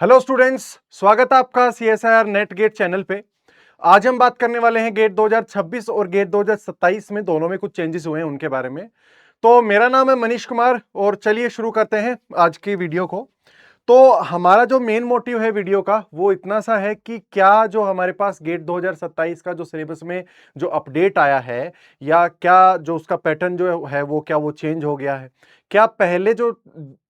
Hello students, स्वागत है आपका सीएसआईआर नेट गेट चैनल पे। आज हम बात करने वाले हैं गेट 2026 और गेट 2027 में दोनों में कुछ चेंजेस हुए हैं उनके बारे में। तो मेरा नाम है मनीष कुमार और चलिए शुरू करते हैं आज की वीडियो को। तो हमारा जो मेन मोटिव है वीडियो का वो इतना सा है कि क्या जो हमारे पास गेट 2027 का जो सिलेबस में जो अपडेट आया है या क्या जो उसका पैटर्न जो है वो क्या वो चेंज हो गया है। क्या पहले जो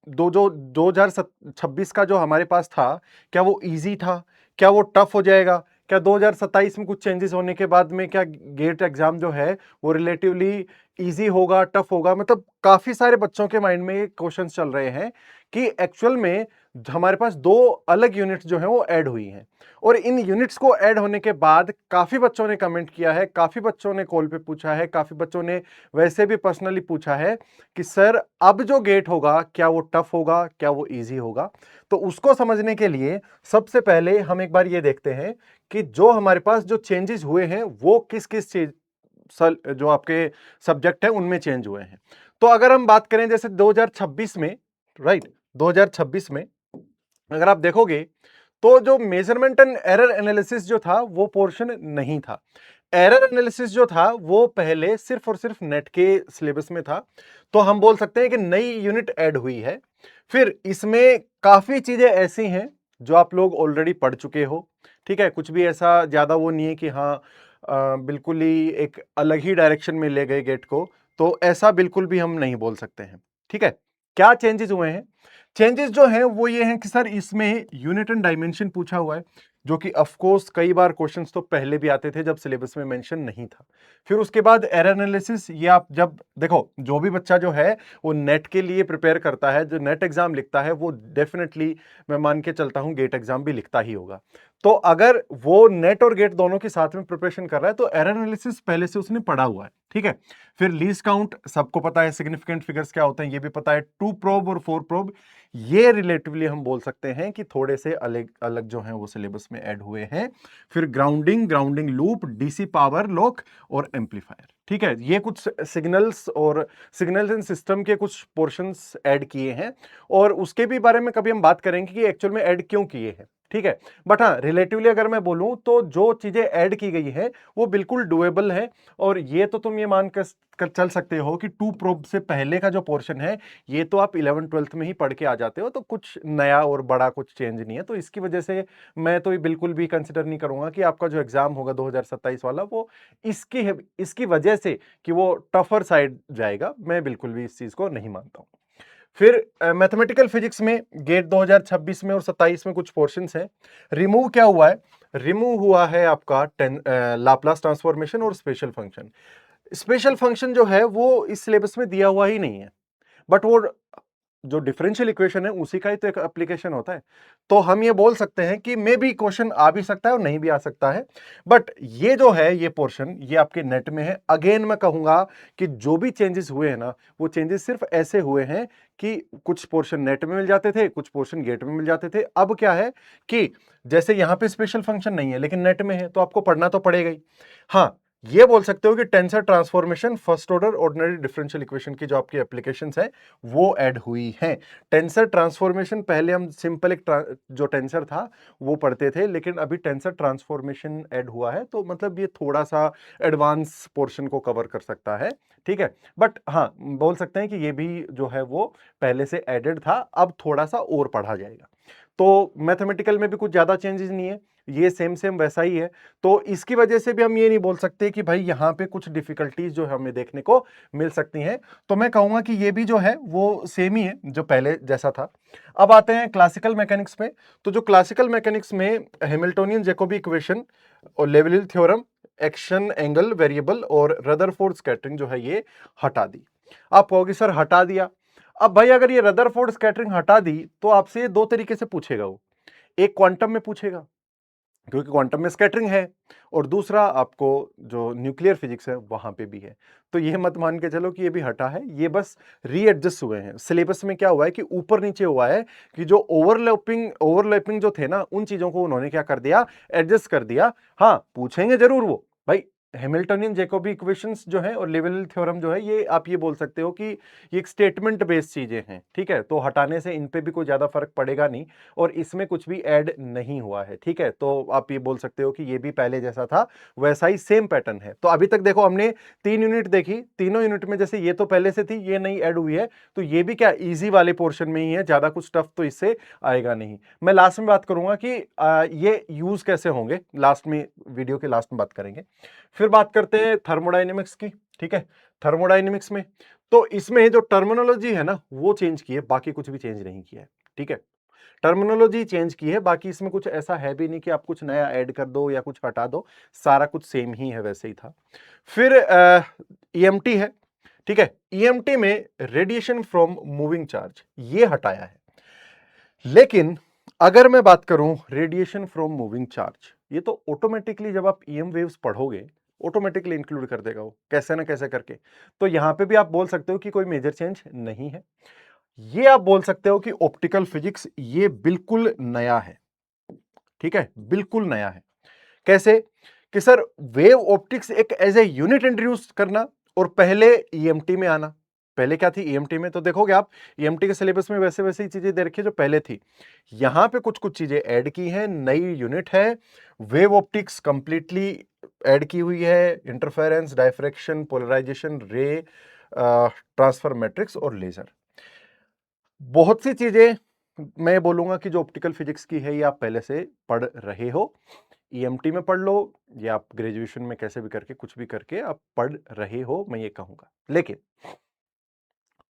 2026 का जो हमारे पास था क्या वो इजी था, क्या वो टफ हो जाएगा, क्या 2027 में कुछ चेंजेस होने के बाद में क्या गेट एग्जाम जो है वो रिलेटिवली इजी होगा, टफ होगा। मतलब काफी सारे बच्चों के माइंड में क्वेश्चंस चल रहे हैं कि एक्चुअल में हमारे पास दो अलग यूनिट्स जो हैं वो ऐड हुई हैं और इन यूनिट्स को ऐड होने के बाद काफी बच्चों ने कमेंट किया है, काफी बच्चों ने कॉल पे पूछा है, काफी बच्चों ने वैसे भी पर्सनली पूछा है कि सर अब जो गेट होगा क्या वो टफ होगा, क्या वो इजी होगा। तो उसको समझने के लिए सबसे पहले हम एक बार ये देखते हैं कि जो हमारे पास जो चेंजेस हुए हैं वो किस किस चीज जो आपके सब्जेक्ट है उनमें चेंज हुए हैं। तो अगर हम बात करें जैसे 2026 में, राइट, 2026 में अगर आप देखोगे तो जो मेजरमेंट एंड एरर एनालिसिस जो था वो पोर्शन नहीं था। एरर एनालिसिस जो था वो पहले सिर्फ और सिर्फ नेट के सिलेबस में था। तो हम बोल सकते हैं कि नई यूनिट ऐड हुई है। फिर इसमें काफी चीजें ऐसी हैं जो आप लोग ऑलरेडी पढ़ चुके हो। ठीक है, कुछ भी ऐसा ज्यादा वो नहीं है कि हाँ बिल्कुल ही एक अलग ही डायरेक्शन में ले गए गेट को। तो ऐसा बिल्कुल भी हम नहीं बोल सकते हैं। ठीक है, क्या चेंजेस हुए हैं? चेंजेस जो हैं वो ये हैं कि सर इसमें यूनिट एंड डायमेंशन पूछा हुआ है, जो कि ऑफ कोर्स कई बार क्वेश्चंस तो पहले भी आते थे जब सिलेबस में मेंशन नहीं था। फिर उसके बाद एरर एनालिसिस, ये आप जब देखो जो भी बच्चा जो है वो नेट के लिए प्रिपेयर करता है, जो नेट एग्जाम लिखता है वो डेफिनेटली मैं मान के चलता हूं गेट एग्जाम भी लिखता ही होगा। तो अगर वो नेट और गेट दोनों के साथ में प्रिपरेशन कर रहा है तो एरर एनालिसिस पहले से उसने पढ़ा हुआ है। ठीक है, फिर लीस्ट काउंट सबको पता है, सिग्निफिकेंट फिगर्स क्या होते हैं ये भी पता है, टू प्रोब और फोर प्रोब ये रिलेटिवली हम बोल सकते हैं कि थोड़े से अलग अलग जो हैं वो सिलेबस में ऐड हुए हैं। फिर grounding, grounding loop, DC power lock और एम्पलीफायर। ठीक है, ये कुछ सिग्नल्स और सिग्नल्स एंड सिस्टम के कुछ पोर्शंस ऐड किए हैं और उसके भी बारे में कभी हम बात करेंगे कि एक्चुअल में ऐड क्यों किए हैं। ठीक है, बट हाँ रिलेटिवली अगर मैं बोलूं तो जो चीजें ऐड की गई है वो बिल्कुल डुएबल है। और ये तो तुम ये मान कर चल सकते हो कि टू प्रोब से पहले का जो पोर्शन है ये तो आप 11th-12th में ही पढ़ के आ जाते हो, तो कुछ नया और बड़ा कुछ चेंज नहीं है। तो इसकी वजह से मैं तो ये बिल्कुल भी कंसिडर नहीं करूंगा कि आपका जो एग्जाम होगा 2027 वाला वो इसकी वजह से कि वो टफर साइड जाएगा, मैं बिल्कुल भी इस चीज को नहीं मानता हूं। फिर मैथमेटिकल फिजिक्स में गेट 2026 में और 27 में कुछ पोर्शंस हैं। रिमूव क्या हुआ है? रिमूव हुआ है आपका लाप्लास ट्रांसफॉर्मेशन और स्पेशल फंक्शन। स्पेशल फंक्शन जो है वो इस सिलेबस में दिया हुआ ही नहीं है, बट वो जो डिफरेंशियल इक्वेशन है उसी का ही तो एक एप्लीकेशन होता है। तो हम ये बोल सकते हैं कि मे बी क्वेश्चन आ भी सकता है और नहीं भी आ सकता है। बट ये जो है ये पोर्शन ये आपके नेट में है। अगेन मैं कहूंगा कि जो भी चेंजेस हुए हैं ना वो चेंजेस सिर्फ ऐसे हुए हैं कि कुछ पोर्शन नेट में मिल जाते थे, कुछ पोर्शन गेट में मिल जाते थे। अब क्या है कि जैसे यहां पे स्पेशल फंक्शन नहीं है लेकिन नेट में है तो आपको पढ़ना तो पड़ेगा ही। हाँ, ये बोल सकते हो कि tensor transformation, first order ordinary differential equation की जो आपकी एप्लीकेशंस है वो ऐड हुई हैं। टेंसर ट्रांसफॉर्मेशन पहले हम सिंपल एक जो टेंसर था वो पढ़ते थे, लेकिन अभी टेंसर ट्रांसफॉर्मेशन ऐड हुआ है तो मतलब ये थोड़ा सा एडवांस पोर्शन को कवर कर सकता है। ठीक है, बट हाँ बोल सकते हैं कि ये भी जो है वो पहले से एडेड था, अब थोड़ा सा और पढ़ा जाएगा। तो मैथमेटिकल में भी कुछ ज्यादा चेंजेस नहीं है, ये सेम सेम वैसा ही है। तो इसकी वजह से भी हम ये नहीं बोल सकते कि भाई यहां पे कुछ डिफिकल्टीज जो हमें देखने को मिल सकती हैं। तो मैं कहूंगा कि ये भी जो है वो सेम ही है जो पहले जैसा था। अब आते हैं क्लासिकल मैकेनिक्स में। तो जो क्लासिकल मैकेनिक्स में हैमिल्टोनियन जैकोबी इक्वेशन और लेवलिन थ्योरम, एक्शन एंगल वेरिएबल और रदरफोर्ड स्कैटरिंग जो है ये हटा दी। आप कहोगे सर हटा दिया, अब भाई अगर ये रदरफोर्ड स्कैटरिंग हटा दी तो आपसे दो तरीके से पूछेगा वो। एक क्वांटम में पूछेगा क्योंकि क्वांटम में स्कैटरिंग है, और दूसरा आपको जो न्यूक्लियर फिजिक्स है वहां पे भी है। तो ये मत मान के चलो कि ये भी हटा है, ये बस रीएडजस्ट हुए हैं। सिलेबस में क्या हुआ है कि ऊपर नीचे हुआ है कि जो ओवरलैपिंग ओवरलैपिंग जो थे ना उन चीजों को उन्होंने क्या कर दिया, एडजस्ट कर दिया। हाँ पूछेंगे जरूर वो भाई हैमिल्टनियन जैकोबी इक्वेशंस जो है और लिवेल थ्योरम जो है, ये आप ये बोल सकते हो कि ये एक स्टेटमेंट बेस्ड चीजें हैं, ठीक है। तो हटाने से इन पे भी कोई ज्यादा फर्क पड़ेगा नहीं और इसमें कुछ भी ऐड नहीं हुआ है, ठीक है। तो आप ये बोल सकते हो कि ये भी पहले जैसा था वैसा ही सेम पैटर्न है। तो अभी तक देखो हमने 3 यूनिट देखी, तीनों यूनिट में जैसे ये तो पहले से थी, ये नई ऐड हुई है, तो ये भी क्या इजी वाले पोर्शन में ही है, ज्यादा कुछ टफ तो इससे आएगा नहीं। मैं लास्ट में बात करूंगा कि ये यूज कैसे होंगे, लास्ट में, वीडियो के लास्ट में बात करेंगे। फिर बात करते हैं थर्मोडायनेमिक्स की, ठीक है। थर्मोडायनेमिक्स में तो इसमें जो टर्मिनोलॉजी है ना वो चेंज की है, बाकी कुछ भी चेंज नहीं किया है, ठीक है। टर्मिनोलॉजी चेंज की है, बाकी इसमें कुछ ऐसा है भी नहीं कि आप कुछ नया ऐड कर दो या कुछ हटा दो, सारा कुछ सेम ही है, वैसे ही था। फिर ईएमटी है, ठीक है। ईएमटी में रेडिएशन फ्रॉम मूविंग चार्ज ये हटाया है। लेकिन अगर मैं बात करूं रेडिएशन फ्रॉम मूविंग चार्ज, ये तो ऑटोमेटिकली जब आप ईएम वेव्स पढ़ोगे ऑटोमेटिकली इंक्लूड कर देगा वो, कैसे ना कैसे करके। तो यहां पे भी आप बोल सकते हो कि कोई मेजर चेंज नहीं है। ये आप बोल सकते हो कि ऑप्टिकल फिजिक्स ये बिल्कुल नया है, ठीक है, बिल्कुल नया है। कैसे कि सर वेव ऑप्टिक्स एक एज ए यूनिट इंट्रोड्यूस करना और पहले ईएमटी में आना। पहले क्या थी ईएमटी में, तो देखोगे आप ईएमटी के सिलेबस में वैसे वैसे ही चीजें दे रखी है जो पहले थी। यहां पे कुछ कुछ चीजें ऐड की हैं, नई यूनिट है, वेव ऑप्टिक्स कंप्लीटली ऐड की हुई है, इंटरफेरेंस, डायफ्रैक्शन, पोलराइजेशन, रे ट्रांसफर मैट्रिक्स और लेजर। बहुत सी चीजें मैं बोलूंगा कि जो ऑप्टिकल फिजिक्स की है ये आप पहले से पढ़ रहे हो, ईएमटी में पढ़ लो या आप ग्रेजुएशन में कैसे भी करके कुछ भी करके आप पढ़ रहे हो, मैं ये कहूंगा। लेकिन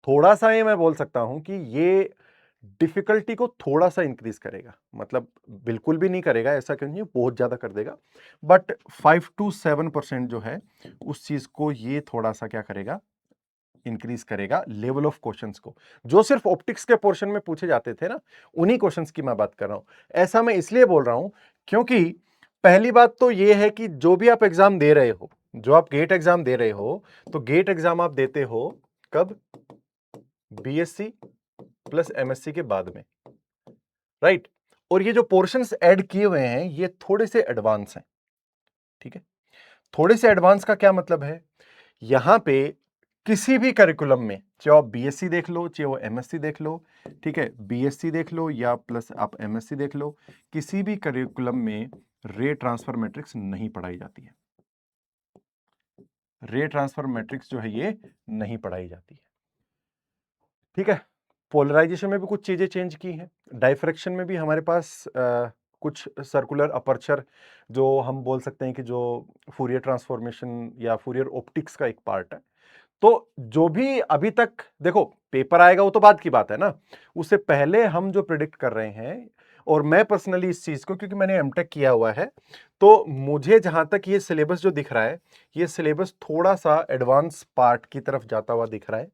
थोड़ा सा ये मैं बोल सकता हूं कि ये डिफिकल्टी को थोड़ा सा इंक्रीज करेगा, मतलब बिल्कुल भी नहीं करेगा ऐसा क्यों नहीं, बहुत ज्यादा कर देगा, बट 5 to 7% जो है उस चीज को ये थोड़ा सा क्या करेगा, इंक्रीज करेगा लेवल ऑफ क्वेश्चंस को। जो सिर्फ ऑप्टिक्स के पोर्शन में पूछे जाते थे ना, उन्हीं क्वेश्चंस की मैं बात कर रहा हूं। ऐसा मैं इसलिए बोल रहा हूं क्योंकि पहली बात तो यह है कि जो भी आप एग्जाम दे रहे हो, जो आप गेट एग्जाम दे रहे हो, तो गेट एग्जाम आप देते हो कब, बीएससी प्लस एमएससी के बाद में, राइट। और ये जो पोर्शंस ऐड किए हुए हैं ये थोड़े से एडवांस हैं, ठीक है। थोड़े से एडवांस का क्या मतलब है, यहां पे किसी भी करिकुलम में, चाहे आप बीएससी देख लो चाहे वो एमएससी देख लो, ठीक है, बीएससी देख लो या प्लस आप एमएससी देख लो, किसी भी करिकुलम में रे ट्रांसफर मैट्रिक्स नहीं पढ़ाई जाती है। रे ट्रांसफर मैट्रिक्स जो है ये नहीं पढ़ाई जाती है, ठीक है। पोलराइजेशन में भी कुछ चीजें चेंज की हैं, डाइफ्रैक्शन में भी हमारे पास कुछ सर्कुलर अपर्चर, जो हम बोल सकते हैं कि जो फूरियर ट्रांसफॉर्मेशन या फूरियर ऑप्टिक्स का एक पार्ट है। तो जो भी अभी तक देखो पेपर आएगा वो तो बात की बात है ना, उससे पहले हम जो प्रिडिक्ट कर रहे हैं, और मैं पर्सनली इस चीज को, क्योंकि मैंने एमटेक किया हुआ है, तो मुझे जहां तक ये सिलेबस जो दिख रहा है, ये सिलेबस थोड़ा सा एडवांस पार्ट की तरफ जाता हुआ दिख रहा है।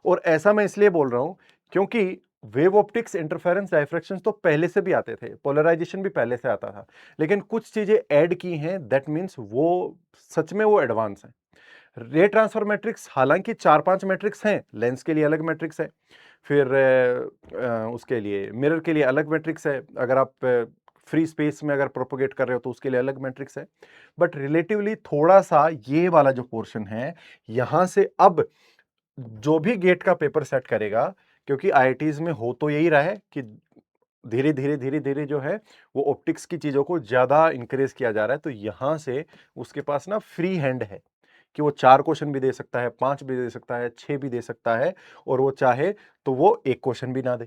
और ऐसा मैं इसलिए बोल रहा हूं क्योंकि वेव ऑप्टिक्स, इंटरफेरेंस, डायफ्रैक्शन तो पहले से भी आते थे, पोलराइजेशन भी पहले से आता था, लेकिन कुछ चीजें ऐड की हैं, दैट मीन्स वो सच में वो एडवांस है। रे ट्रांसफर मैट्रिक्स हालांकि 4-5 मैट्रिक्स हैं, लेंस के लिए अलग मैट्रिक्स है, फिर उसके लिए मिरर के लिए अलग मैट्रिक्स है, अगर आप फ्री स्पेस में अगर प्रोपोगेट कर रहे हो तो उसके लिए अलग मैट्रिक्स है। बट रिलेटिवली थोड़ा सा ये वाला जो पोर्शन है, यहां से अब जो भी गेट का पेपर सेट करेगा, क्योंकि आईआईटीज में हो तो यही रहा है कि धीरे धीरे धीरे धीरे जो है वो ऑप्टिक्स की चीजों को ज्यादा इंकरेज किया जा रहा है, तो यहां से उसके पास ना फ्री हैंड है कि वो 4 क्वेश्चन भी दे सकता है, 5 भी दे सकता है, 6 भी दे सकता है, और वो चाहे तो वो एक क्वेश्चन भी ना दे,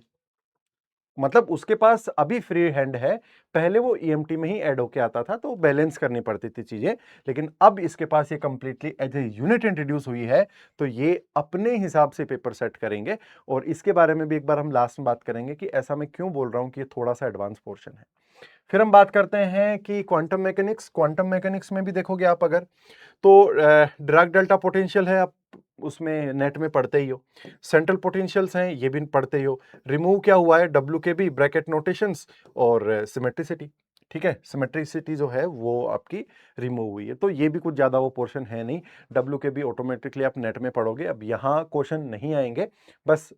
मतलब उसके पास अभी फ्री हैंड है। पहले वो ईएमटी में ही ऐड होके आता था तो बैलेंस करनी पड़ती थी चीजें, लेकिन अब इसके पास ये completely as a unit introduce हुई है, तो ये अपने हिसाब से पेपर सेट करेंगे। और इसके बारे में भी एक बार हम लास्ट में बात करेंगे कि ऐसा मैं क्यों बोल रहा हूं कि ये थोड़ा सा एडवांस पोर्शन है। फिर हम बात करते हैं कि क्वांटम मैकेनिक्स, क्वांटम मैकेनिक्स में भी देखोगे आप अगर, तो ड्रग डेल्टा पोटेंशियल है, आप उसमें नेट में पढ़ते ही हो, सेंट्रल पोटेंशियल्स हैं ये भी पढ़ते ही हो, रिमूव क्या हुआ है, डब्ल्यू के बी ब्रैकेट नोटेशंस और सिमेट्रिसिटी, ठीक है, सिमेट्रिसिटी जो है वो आपकी रिमूव हुई है, तो ये भी कुछ ज्यादा वो पोर्शन है नहीं, डब्ल्यू के बी ऑटोमेटिकली आप नेट में पढ़ोगे, अब यहाँ क्वेश्चन नहीं आएंगे, बस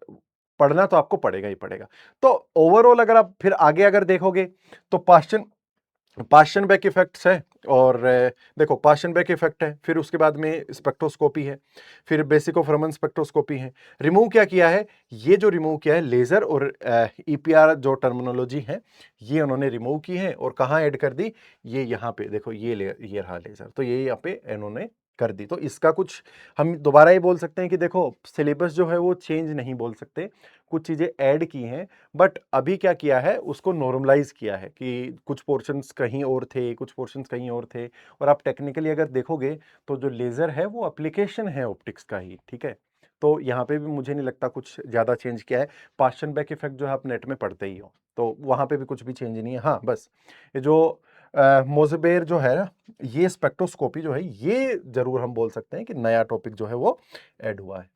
पढ़ना तो आपको पड़ेगा ही पड़ेगा। तो ओवरऑल अगर आप फिर आगे अगर देखोगे तो पाश्चन पाश्चनबेक इफेक्ट्स है, और देखो पाश्चनबेक इफेक्ट है, फिर उसके बाद में स्पेक्ट्रोस्कोपी है, फिर बेसिक ऑफ रमन स्पेक्ट्रोस्कोपी है। रिमूव क्या किया है, ये जो रिमूव किया है लेजर और ईपीआर जो टर्मिनोलॉजी है ये उन्होंने रिमूव की है, और कहाँ ऐड कर दी, ये यहाँ पे देखो, ये रहा लेजर, तो ये यहाँ पे इन्होंने कर दी। तो इसका कुछ हम दोबारा ही बोल सकते हैं कि देखो सिलेबस जो है वो चेंज नहीं बोल सकते, कुछ चीजें ऐड की हैं, बट अभी क्या किया है उसको नॉर्मलाइज किया है कि कुछ पोर्शंस कहीं और थे, कुछ पोर्शंस कहीं और थे। और आप टेक्निकली अगर देखोगे तो जो लेजर है वो एप्लीकेशन है ऑप्टिक्स का ही, ठीक है। तो यहाँ पे भी मुझे नहीं लगता कुछ ज्यादा चेंज किया है। पाश्चनबेक इफेक्ट जो है आप नेट में पढ़ते ही हो, तो वहां पे भी कुछ भी चेंज नहीं है। हाँ बस ये जो मोज़ेबेर जो है ना, ये स्पेक्ट्रोस्कोपी जो है ये जरूर हम बोल सकते हैं कि नया टॉपिक जो है वो ऐड हुआ है।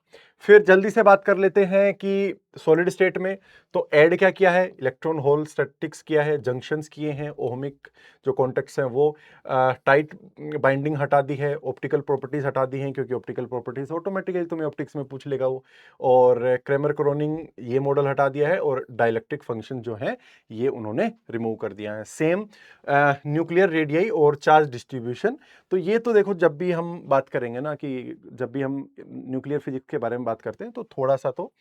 फिर जल्दी से बात कर लेते हैं कि सॉलिड स्टेट में तो ऐड क्या किया है, इलेक्ट्रॉन होल स्टैटिक्स किया है, जंक्शंस किए हैं, ओहमिक जो कॉन्टेक्ट्स हैं वो, टाइट बाइंडिंग हटा दी है, ऑप्टिकल प्रॉपर्टीज हटा दी हैं, क्योंकि ऑप्टिकल प्रॉपर्टीज ऑटोमेटिकली तुम्हें ऑप्टिक्स में पूछ लेगा वो, और क्रेमर क्रोनिंग ये मॉडल हटा दिया है, और डाइलेक्ट्रिक फंक्शन जो है ये उन्होंने रिमूव कर दिया है। सेम न्यूक्लियर रेडियाई और चार्ज डिस्ट्रीब्यूशन, तो ये तो देखो जब भी हम बात करेंगे ना, कि जब भी हम न्यूक्लियर फिजिक्स के बारे में बात करते हैं तो थोड़ा सा तो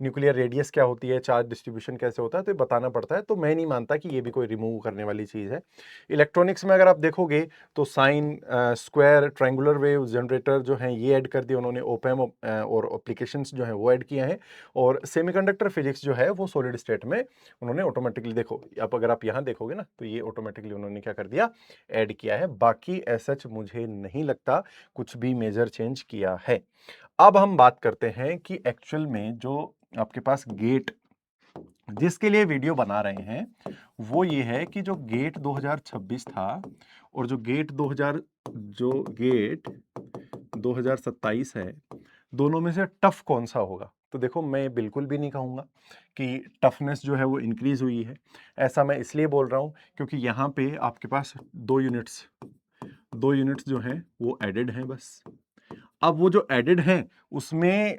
न्यूक्लियर रेडियस क्या होती है, चार्ज डिस्ट्रीब्यूशन कैसे होता है, तो ये बताना पड़ता है। तो मैं नहीं मानता कि ये भी कोई रिमूव करने वाली चीज है। इलेक्ट्रॉनिक्स में अगर आप देखोगे तो sine, square, triangular wave generator जो हैं ये ऐड कर दिए उन्होंने, ओपैम और एप्लीकेशंस जो हैं वो ऐड किए हैं। और सेमीकंडक्टर फिजिक्स जो है वो सॉलिड स्टेट में उन्होंने ऑटोमेटिकली, देखो अब अगर आप यहाँ देखोगे ना तो ये ऑटोमेटिकली उन्होंने क्या कर दिया, ऐड किया है। बाकी एसच मुझे नहीं लगता कुछ भी मेजर चेंज किया है। अब हम बात करते हैं कि एक्चुअल में जो आपके पास गेट जिसके लिए वीडियो बना रहे हैं वो ये है कि जो गेट 2026 था और जो गेट 2027 है, दोनों में से टफ कौन सा होगा। तो देखो मैं बिल्कुल भी नहीं कहूंगा कि टफनेस जो है वो इंक्रीज हुई है। ऐसा मैं इसलिए बोल रहा हूं क्योंकि यहां पे आपके पास दो यूनिट्स जो हैं वो एडेड हैं बस। अब वो जो एडेड हैं उसमें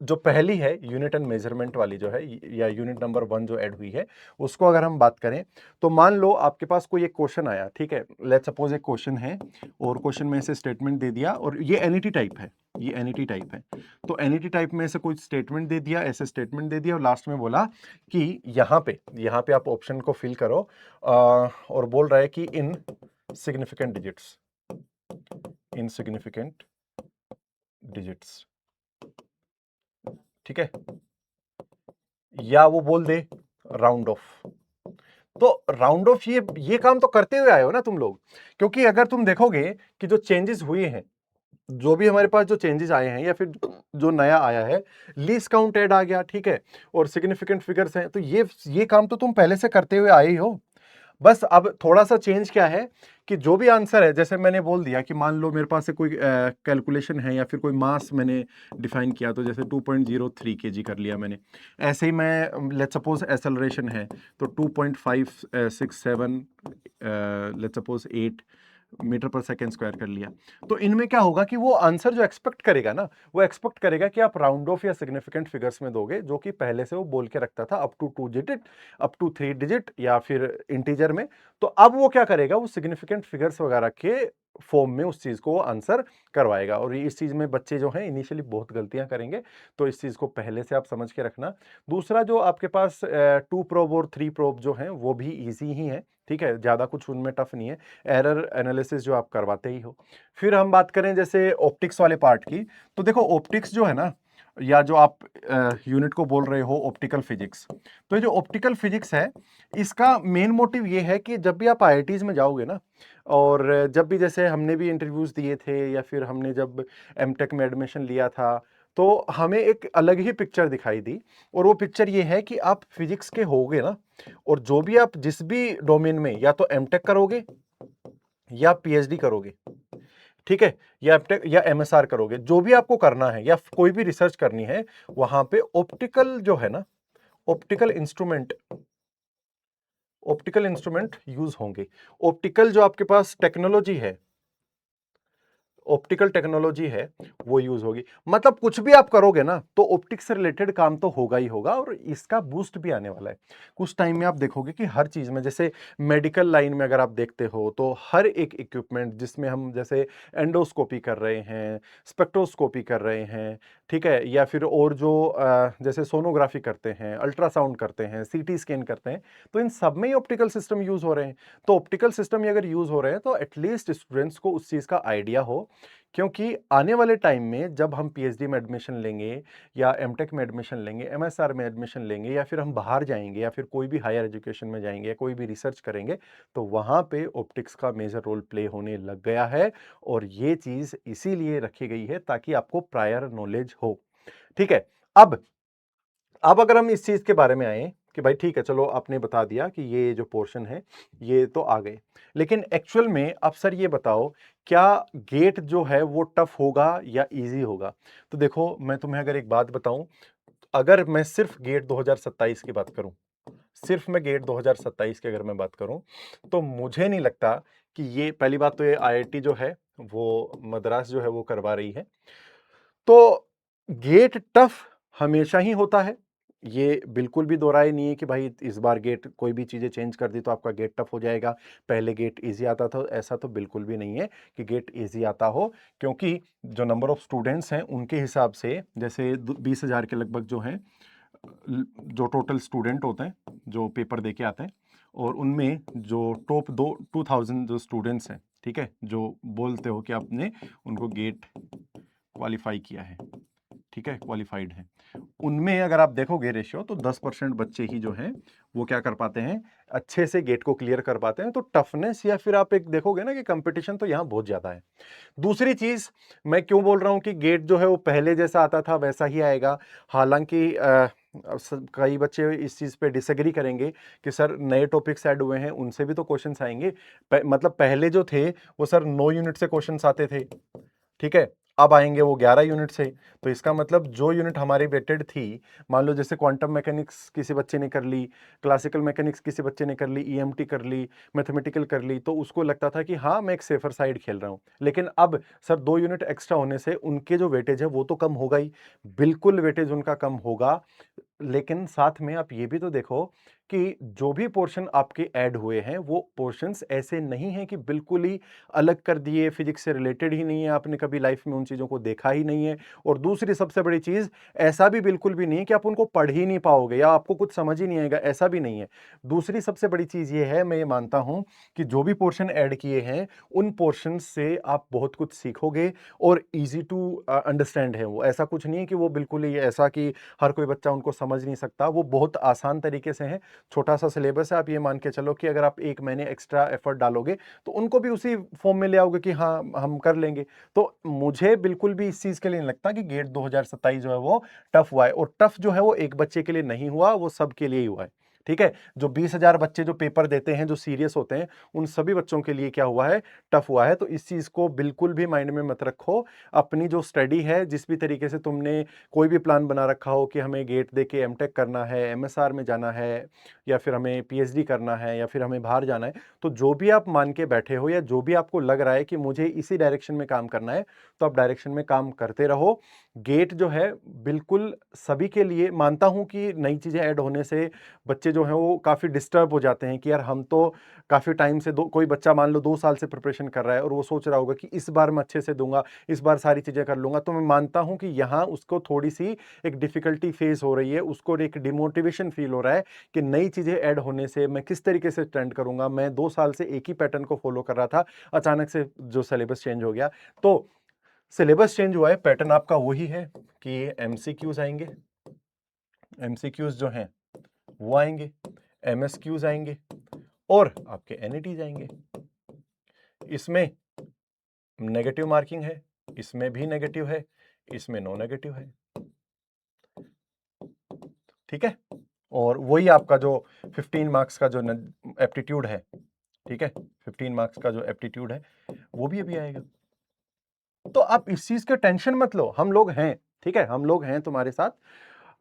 जो पहली है यूनिट एंड मेजरमेंट वाली जो है, या यूनिट नंबर 1 जो ऐड हुई है, उसको अगर हम बात करें तो मान लो आपके पास कोई एक क्वेश्चन आया, ठीक है, लेट्स सपोज एक क्वेश्चन है और क्वेश्चन में से स्टेटमेंट दे दिया, और ये एनईटी टाइप है, ये एनईटी टाइप है। तो एनईटी टाइप में से कोई स्टेटमेंट दे दिया, ऐसे स्टेटमेंट दे दिया, और लास्ट में बोला कि यहाँ पे आप ऑप्शन को फिल करो, और बोल रहा है कि इन सिग्निफिकेंट डिजिट्स, ठीक है, या वो बोल दे राउंड ऑफ। तो राउंड ऑफ ये काम तो करते हुए आए हो ना तुम लोग, क्योंकि अगर तुम देखोगे कि जो चेंजेस हुए हैं, जो भी हमारे पास जो चेंजेस आए हैं, या फिर जो नया आया है, लीस्ट काउंट ऐड आ गया, ठीक है, और सिग्निफिकेंट फिगर्स हैं, तो ये काम तो तुम पहले से करते हुए आए ही हो। बस अब थोड़ा सा चेंज क्या है कि जो भी आंसर है, जैसे मैंने बोल दिया कि मान लो मेरे पास से कोई कैलकुलेशन है या फिर कोई मास मैंने डिफाइन किया, तो जैसे 2.03 kg कर लिया मैंने। ऐसे ही मैं लेट्स सपोज एसेलरेशन है तो 2.567 लेट्स सपोज 8 मीटर पर सेकेंड स्क्वायर कर लिया। तो इनमें क्या होगा कि वो आंसर जो एक्सपेक्ट करेगा ना, वो एक्सपेक्ट करेगा कि आप राउंड ऑफ या सिग्निफिकेंट फिगर्स में दोगे, जो कि पहले से वो बोल के रखता था up to 2 digit, up to 3 digit, या फिर इंटीजर में। तो अब वो क्या करेगा, वो सिग्निफिकेंट फिगर्स वगैरह के फॉर्म में उस चीज को आंसर करवाएगा। और इस चीज में बच्चे जो हैं इनिशियली बहुत गलतियां करेंगे, तो इस चीज को पहले से आप समझ के रखना। दूसरा जो आपके पास 2 प्रोब और 3 प्रोब जो हैं वो भी इजी ही है, ठीक है, ज्यादा कुछ उनमें टफ नहीं है, एरर एनालिसिस जो आप करवाते ही हो। फिर हम बात करें जैसे ऑप्टिक्स वाले पार्ट की, तो देखो ऑप्टिक्स जो है ना, या जो आप यूनिट को बोल रहे हो ऑप्टिकल फिजिक्स, तो ये जो ऑप्टिकल फिजिक्स है इसका मेन मोटिव ये है कि जब भी आप आईआईटीज में जाओगे ना, और जब भी जैसे हमने भी इंटरव्यूज दिए थे, या फिर हमने जब एमटेक में एडमिशन लिया था, तो हमें एक अलग ही पिक्चर दिखाई दी। और वो पिक्चर ये है कि आप फिजिक्स के होगे ना, और जो भी आप जिस भी डोमेन में, या तो एमटेक करोगे या पीएचडी करोगे, ठीक है, या एमटेक या एमएसआर करोगे, जो भी आपको करना है या कोई भी रिसर्च करनी है, वहां पे ऑप्टिकल जो है ना, ऑप्टिकल इंस्ट्रूमेंट यूज होंगे। ऑप्टिकल जो आपके पास टेक्नोलॉजी है ऑप्टिकल टेक्नोलॉजी है वो यूज होगी। मतलब कुछ भी आप करोगे ना तो ऑप्टिक्स से रिलेटेड काम तो होगा ही होगा, और इसका बूस्ट भी आने वाला है। कुछ टाइम में आप देखोगे कि हर चीज में, जैसे मेडिकल लाइन में अगर आप देखते हो तो हर एक इक्विपमेंट जिसमें हम जैसे एंडोस्कोपी कर रहे हैं, स्पेक्ट्रोस्कोपी कर रहे हैं, ठीक है, या फिर और जो जैसे सोनोग्राफी करते हैं, अल्ट्रासाउंड करते हैं, सीटी स्कैन करते हैं, तो इन सब में ही ऑप्टिकल सिस्टम यूज हो रहे हैं। तो ऑप्टिकल सिस्टम ही अगर यूज हो रहे हैं तो एटलीस्ट स्टूडेंट्स को उस चीज का आइडिया हो, क्योंकि आने वाले टाइम में जब हम पीएचडी में एडमिशन लेंगे या एमटेक में एडमिशन लेंगे, एमएसआर में एडमिशन लेंगे, या फिर हम बाहर जाएंगे या फिर कोई भी हायर एजुकेशन में जाएंगे या कोई भी रिसर्च करेंगे, तो वहां पे ऑप्टिक्स का मेजर रोल प्ले होने लग गया है। और ये चीज इसीलिए रखी गई है ताकि आपको प्रायर नॉलेज हो। ठीक है। अब अब अगर हम इस चीज के बारे में आए कि भाई ठीक है, चलो आपने बता दिया कि ये जो पोर्शन है ये तो आ गए, लेकिन एक्चुअल में अब सर ये बताओ, क्या गेट जो है वो टफ होगा या इजी होगा? तो देखो मैं तुम्हें अगर एक बात बताऊं, अगर मैं सिर्फ गेट 2027 की बात करूं, सिर्फ मैं गेट 2027 की अगर मैं बात करूं, तो मुझे नहीं लगता कि ये, पहली बात तो ये आईआईटी जो है वो मद्रास जो है वो करवा रही है, तो गेट टफ हमेशा ही होता है। ये बिल्कुल भी दो राय नहीं है कि भाई इस बार गेट कोई भी चीजें चेंज कर दी तो आपका गेट टफ हो जाएगा, पहले गेट इजी आता था, ऐसा तो बिल्कुल भी नहीं है कि गेट इजी आता हो। क्योंकि जो नंबर ऑफ स्टूडेंट्स हैं उनके हिसाब से, जैसे 20,000 के लगभग जो हैं, जो टोटल स्टूडेंट होते हैं जो पेपर दे के आते हैं, और उनमें जो टॉप 2000 जो स्टूडेंट्स हैं, ठीक है, जो बोलते हो कि आपने उनको गेट क्वालिफाई किया है, ठीक है, क्वालिफाइड है, उनमें अगर आप देखोगे रेशियो, तो 10% बच्चे ही जो हैं वो क्या कर पाते हैं, अच्छे से गेट को क्लियर कर पाते हैं। तो टफनेस, या फिर आप एक देखोगे ना कि कंपटीशन तो यहाँ बहुत ज्यादा है। दूसरी चीज, मैं क्यों बोल रहा हूं कि गेट जो है वो पहले जैसा आता था वैसा ही आएगा, हालांकि कई बच्चे इस चीज पे डिसएग्री करेंगे कि सर नए टॉपिक्स ऐड हुए हैं उनसे भी तो क्वेश्चंस आएंगे। मतलब पहले जो थे वो सर 9 यूनिट से क्वेश्चंस आते थे, ठीक है, अब आएंगे वो 11 यूनिट से। तो इसका मतलब जो यूनिट हमारी वेटेड थी, मान लो जैसे क्वांटम मैकेनिक्स किसी बच्चे ने कर ली, क्लासिकल मैकेनिक्स किसी बच्चे ने कर ली, ईएमटी कर ली, मैथमेटिकल कर ली, तो उसको लगता था कि हाँ मैं एक सेफर साइड खेल रहा हूं। लेकिन अब सर 2 यूनिट एक्स्ट्रा होने से उनके जो वेटेज है वो तो कम होगा ही, बिल्कुल वेटेज उनका कम होगा। लेकिन साथ में आप ये भी तो देखो कि जो भी पोर्शन आपके ऐड हुए हैं वो पोर्शंस ऐसे नहीं हैं कि बिल्कुल ही अलग कर दिए, फिजिक्स से रिलेटेड ही नहीं है, आपने कभी लाइफ में उन चीजों को देखा ही नहीं है। और दूसरी सबसे बड़ी चीज, ऐसा भी बिल्कुल भी नहीं है कि आप उनको पढ़ ही नहीं पाओगे या आपको कुछ समझ ही नहीं आएगा, ऐसा भी नहीं है। दूसरी सबसे बड़ी चीज ये है, मैं ये मानता हूं कि जो भी पोर्शन ऐड किए हैं उन पोर्शन से आप बहुत कुछ सीखोगे, और इजी टू अंडरस्टैंड है वो, ऐसा कुछ नहीं है कि वो बिल्कुल ही ऐसा कि हर कोई बच्चा उनको समझ नहीं सकता, वो बहुत आसान तरीके से है। छोटा सा सिलेबस है, आप ये मान के चलो कि अगर आप 1 महीने एक्स्ट्रा एफर्ट डालोगे तो उनको भी उसी फॉर्म में ले आओगे कि हाँ हम कर लेंगे। तो मुझे बिल्कुल भी इस चीज के लिए नहीं लगता कि गेट 2027 जो है वो टफ हुआ है, और टफ जो है वो एक बच्चे के लिए नहीं हुआ, वो सबके लिए ही हुआ है। ठीक है, जो 20,000 बच्चे जो पेपर देते हैं, जो सीरियस होते हैं, उन सभी बच्चों के लिए क्या हुआ है, टफ हुआ है। तो इस चीज को बिल्कुल भी माइंड में मत रखो। अपनी जो स्टडी है, जिस भी तरीके से तुमने कोई भी प्लान बना रखा हो कि हमें गेट दे के एमटेक करना है, एमएसआर में जाना है, या फिर हमें पीएचडी करना है, या फिर हमें बाहर जाना है, तो जो भी आप मान के बैठे हो या जो भी आपको लग रहा है कि मुझे इसी डायरेक्शन में काम करना है, तो आप डायरेक्शन में काम करते रहो। गेट जो है बिल्कुल सभी के लिए, मानता हूं कि नई चीजें ऐड होने से बच्चे जो हैं वो काफी डिस्टर्ब हो जाते हैं कि यार हम तो काफी टाइम से, कोई बच्चा मान लो 2 साल से प्रिपरेशन कर रहा है और वो सोच रहा होगा कि इस बार मैं अच्छे से दूंगा, इस बार सारी चीजें कर लूंगा, तो मैं मानता हूं कि यहाँ उसको थोड़ी सी एक डिफिकल्टी फेस हो रही है, उसको एक डिमोटिवेशन फील हो रहा है कि नई चीजें ऐड होने से मैं किस तरीके से स्टैंड करूंगा। मैं 2 साल से एक ही पैटर्न को फॉलो कर रहा था, अचानक से जो सिलेबस चेंज हो गया, तो सिलेबस चेंज हुआ है, पैटर्न आपका वही है कि एमसीक्यूज आएंगे, एमसीक्यूज जो हैं वो आएंगे, एमएसक्यूज आएंगे, और आपके एनईटीज आएंगे। इसमें नेगेटिव मार्किंग है, इसमें भी नेगेटिव है, इसमें नो नेगेटिव है। ठीक है, और वही आपका जो 15 मार्क्स का जो एप्टीट्यूड है, ठीक है, 15 मार्क्स का जो एप्टीट्यूड है वो भी अभी आएगा। तो आप इस चीज के टेंशन मत लो, हम लोग हैं, ठीक है, हम लोग हैं तुम्हारे साथ।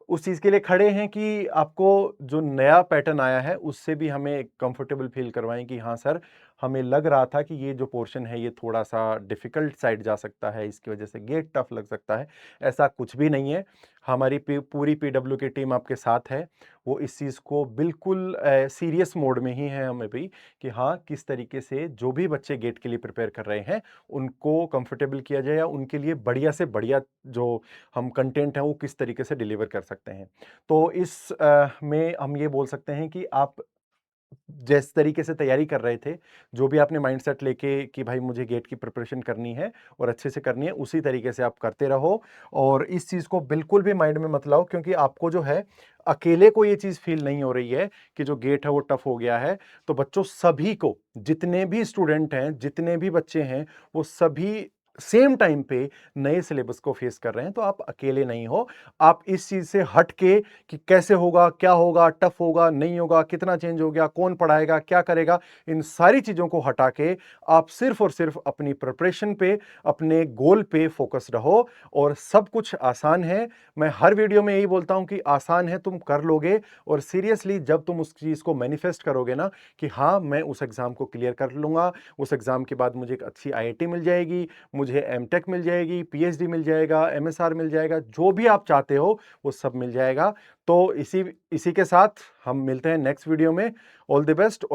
उस चीज़ के लिए खड़े हैं कि आपको जो नया पैटर्न आया है उससे भी हमें कंफर्टेबल फील करवाएं कि हाँ सर, हमें लग रहा था कि ये जो पोर्शन है ये थोड़ा सा डिफ़िकल्ट साइड जा सकता है, इसकी वजह से गेट टफ लग सकता है। ऐसा कुछ भी नहीं है। हमारी पूरी पीडब्ल्यू की टीम आपके साथ है। वो इस चीज़ को बिल्कुल सीरियस मोड में ही है हमें भी, कि हाँ, किस तरीके से जो भी बच्चे गेट के लिए प्रिपेयर कर रहे हैं उनको कंफर्टेबल किया जाए या उनके लिए बढ़िया से बढ़िया जो हम कंटेंट है वो किस तरीके से डिलीवर कर सकते हैं। तो इस में हम ये बोल सकते हैं कि आप जिस तरीके से तैयारी कर रहे थे, जो भी आपने माइंडसेट लेके कि भाई मुझे गेट की प्रिपरेशन करनी है और अच्छे से करनी है, उसी तरीके से आप करते रहो और इस चीज़ को बिल्कुल भी माइंड में मत लाओ, क्योंकि आपको जो है, अकेले को ये चीज़ फ़ील नहीं हो रही है कि जो गेट है वो टफ हो गया है। तो बच्चों सभी को, जितने भी स्टूडेंट हैं, जितने भी बच्चे हैं, वो सभी सेम टाइम पे नए सिलेबस को फेस कर रहे हैं, तो आप अकेले नहीं हो। आप इस चीज़ से हट के कि कैसे होगा, क्या होगा, टफ होगा, नहीं होगा, कितना चेंज हो गया, कौन पढ़ाएगा, क्या करेगा, इन सारी चीज़ों को हटा के आप सिर्फ और सिर्फ अपनी प्रिपरेशन पे, अपने गोल पे फोकस रहो और सब कुछ आसान है। मैं हर वीडियो में यही बोलता हूं कि आसान है, तुम कर लोगे। और सीरियसली जब तुम उस चीज़ को मैनिफेस्ट करोगे ना कि हाँ, मैं उस एग्ज़ाम को क्लियर कर लूँगा, उस एग्ज़ाम के बाद मुझे एक अच्छी आईआईटी मिल जाएगी, मुझे एमटेक मिल जाएगी, पीएचडी मिल जाएगा, एमएसआर मिल जाएगा, जो भी आप चाहते हो वो सब मिल जाएगा। तो इसी इसी के साथ हम मिलते हैं नेक्स्ट वीडियो में। All the best. और